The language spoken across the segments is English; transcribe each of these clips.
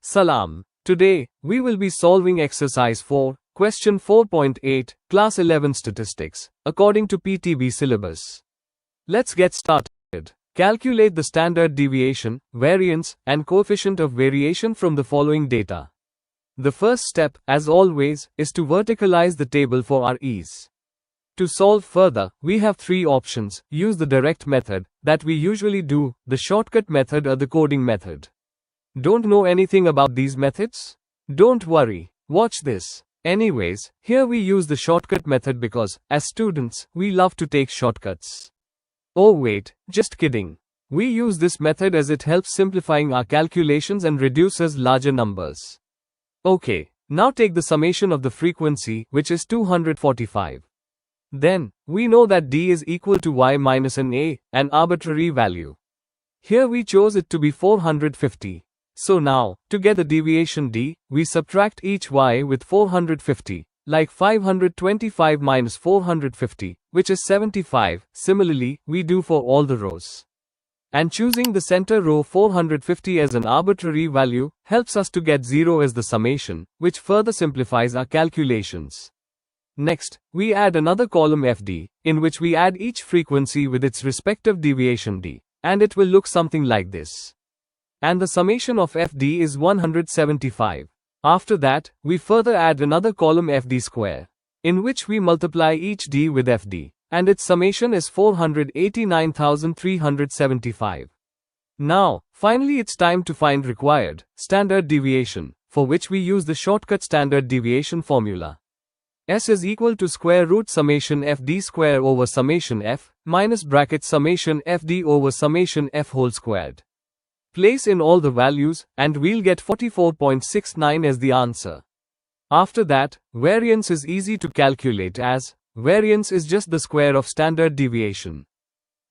Salam. Today, we will be solving exercise 4, question 4.8, class 11 statistics, according to PTB syllabus. Let's get started. Calculate the standard deviation, variance, and coefficient of variation from the following data. The first step, as always, is to verticalize the table for our ease. To solve further, we have three options: use the direct method, that we usually do, the shortcut method, or the coding method. Don't know anything about these methods? Don't worry, watch this. Anyways, here we use the shortcut method because, as students, we love to take shortcuts. Oh wait, just kidding. We use this method as it helps simplifying our calculations and reduces larger numbers. Okay, now take the summation of the frequency, which is 245. Then, we know that d is equal to y minus an arbitrary value. Here we chose it to be 450. So now, to get the deviation d, we subtract each y with 450, like 525 minus 450, which is 75. Similarly, we do for all the rows. And choosing the center row 450 as an arbitrary value helps us to get 0 as the summation, which further simplifies our calculations. Next, we add another column fd, in which we add each frequency with its respective deviation d, and it will look something like this. And the summation of fd is 175. After that, we further add another column fd square, in which we multiply each d with fd, and its summation is 489,375. Now, finally it's time to find required standard deviation, for which we use the shortcut standard deviation formula. S is equal to square root summation fd square over summation f, minus bracket summation fd over summation f whole squared. Place in all the values, and we'll get 44.69 as the answer. After that, variance is easy to calculate, as variance is just the square of standard deviation.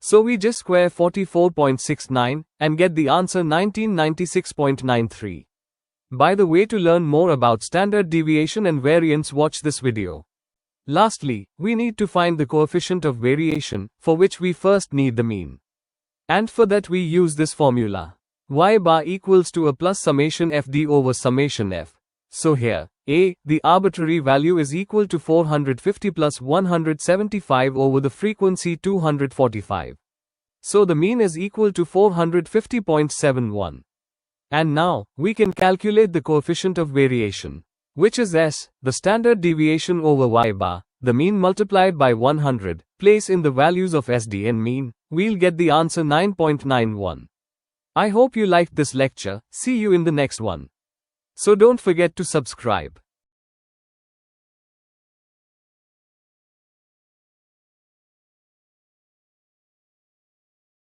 So we just square 44.69 and get the answer 1996.93. By the way, to learn more about standard deviation and variance, watch this video. Lastly, we need to find the coefficient of variation, for which we first need the mean. And for that we use this formula. Y bar equals to a plus summation fd over summation f. So here, a, the arbitrary value, is equal to 450 plus 175 over the frequency 245. So the mean is equal to 450.71. And now, we can calculate the coefficient of variation, which is s, the standard deviation over y bar, the mean multiplied by 100, place in the values of sd and mean, we'll get the answer 9.91. I hope you liked this lecture. See you in the next one. So don't forget to subscribe.